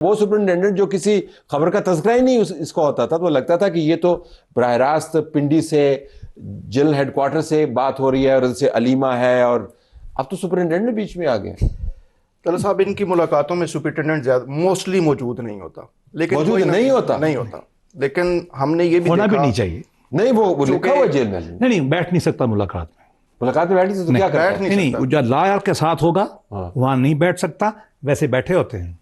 وہ سپرنٹینڈنٹ جو کسی خبر کا تذکرہ ہی نہیں اس کو ہوتا تھا، تو لگتا تھا کہ یہ تو براہ راست پنڈی سے جنرل ہیڈ کوارٹر سے بات ہو رہی ہے اور ان سے علیمہ ہے، اور اب تو سپرنٹینڈنٹ بیچ میں آ گئے. طلعت صاحب ان کی ملاقاتوں میں سپرنٹینڈنٹ زیادہ موسٹلی موجود نہیں ہوتا، لیکن موجود نہیں ہوتا، لیکن ہم نے یہ بھی ہونا دیکھا بھی نہیں چاہیے. نہیں وہ لکھا ہوا جیل میں، نہیں بیٹھ نہیں سکتا ملاقات میں بیٹھی سے تو کیا کرتا ہے؟ نہیں جو لائر کے ساتھ ہوگا وہاں نہیں بیٹھ سکتا، ویسے بیٹھے ہوتے ہیں.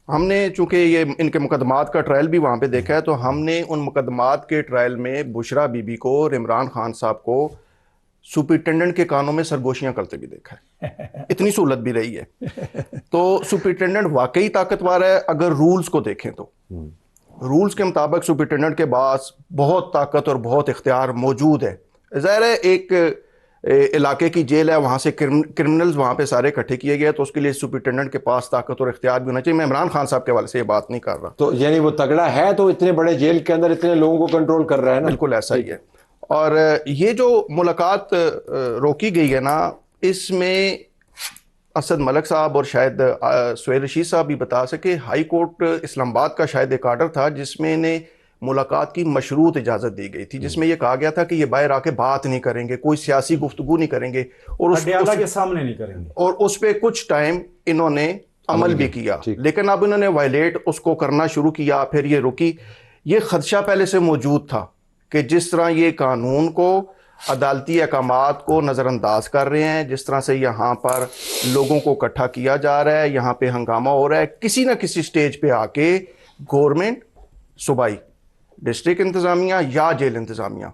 ہم نے چونکہ یہ ان کے مقدمات کا ٹرائل بھی وہاں پہ دیکھا ہے، تو ہم نے ان مقدمات کے ٹرائل میں بشرا بی بی کو اور عمران خان صاحب کو سپرنٹینڈنٹ کے کانوں میں سرگوشیاں کرتے بھی دیکھا ہے. اتنی سہولت بھی رہی ہے. تو سپرنٹینڈنٹ واقعی طاقتور ہے اگر رولز کو دیکھیں تو. رولز کے مطابق سپرنٹینڈنٹ کے پاس بہت طاقت اور بہت اختیار موجود ہے. ظاہر ہے ایک علاقے کی جیل ہے، وہاں سے کرمنلز وہاں پہ سارے اکٹھے کیے گئے، تو اس کے لیے سپرنٹینڈنٹ کے پاس طاقت اور اختیار بھی ہونا چاہیے. میں عمران خان صاحب کے حوالے سے یہ بات نہیں کر رہا. تو یعنی وہ تگڑا ہے تو اتنے بڑے جیل کے اندر اتنے لوگوں کو کنٹرول کر رہا ہے نا. بالکل ایسا ہی ہے. اور یہ جو ملاقات روکی گئی ہے نا، اس میں اسد ملک صاحب اور شاید سہیل رشید صاحب بھی بتا سکے، ہائی کورٹ اسلام آباد کا شاید ایک آرڈر تھا جس میں انہیں ملاقات کی مشروط اجازت دی گئی تھی، جس میں یہ کہا گیا تھا کہ یہ باہر آ کے بات نہیں کریں گے، کوئی سیاسی گفتگو نہیں کریں گے، اور اڈیالہ کے سامنے نہیں کریں گے، اور اس پہ کچھ ٹائم انہوں نے عمل بھی کیا. لیکن اب انہوں نے وائلیٹ اس کو کرنا شروع کیا، پھر یہ رکی. یہ خدشہ پہلے سے موجود تھا کہ جس طرح یہ قانون کو، عدالتی احکامات کو نظر انداز کر رہے ہیں، جس طرح سے یہاں پر لوگوں کو اکٹھا کیا جا رہا ہے، یہاں پہ ہنگامہ ہو رہا ہے، کسی نہ کسی سٹیج پہ آ کے گورنمنٹ، صوبائی ڈسٹرکٹ انتظامیہ یا جیل انتظامیہ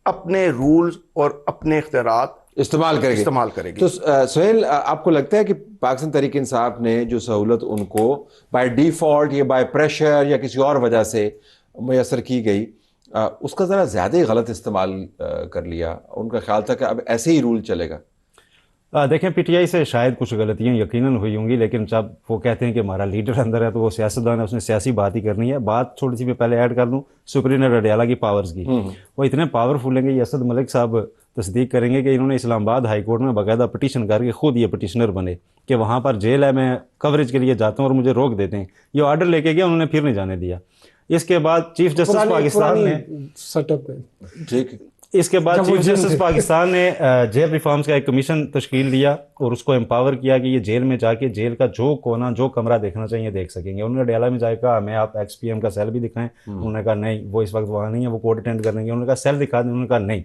اپنے رولز اور اپنے اختیارات استعمال کرے گی. تو سہیل، آپ کو لگتا ہے کہ پاکستان تحریک انصاف نے جو سہولت ان کو بائی ڈیفالٹ یا بائی پریشر یا کسی اور وجہ سے میسر کی گئی، اس کا ذرا زیادہ ہی غلط استعمال کر لیا؟ ان کا خیال تھا کہ اب ایسے ہی رول چلے گا. دیکھیں پی ٹی آئی سے شاید کچھ غلطیاں یقیناً ہوئی ہوں گی، لیکن جب وہ کہتے ہیں کہ ہمارا لیڈر اندر ہے تو وہ سیاستدان ہے، اس نے سیاسی بات ہی کرنی ہے. بات تھوڑی سی میں پہلے ایڈ کر دوں سپرنٹینڈنٹ اڈیالہ کی پاورز کی. وہ اتنے پاورفل ہیں کہ یہ اسد ملک صاحب تصدیق کریں گے کہ انہوں نے اسلام آباد ہائی کورٹ میں باقاعدہ پٹیشن کر کے خود یہ پٹیشنر بنے کہ وہاں پر جیل ہے، میں کوریج کے لیے جاتا ہوں اور مجھے روک دیتے ہیں. یہ آرڈر لے کے گیا، انہوں نے پھر نہیں جانے دیا. اس کے بعد چیف جسٹس پاکستان نے چیف جسٹس پاکستان نے جیل ریفارمز کا ایک کمیشن تشکیل دیا اور اس کو امپاور کیا کہ یہ جیل میں جا کے جیل کا جو کونا، جو کمرہ دیکھنا چاہیے دیکھ سکیں گے. انہوں نے اڈیالہ میں جا کے کہا ہمیں آپ ایکس پی ایم کا سیل بھی دکھائیں. انہوں نے کہا نہیں، وہ اس وقت وہاں نہیں ہے، وہ کورٹ اٹینڈ کرنے گے. انہوں نے کہا سیل دکھا دیں، انہوں نے کہا نہیں.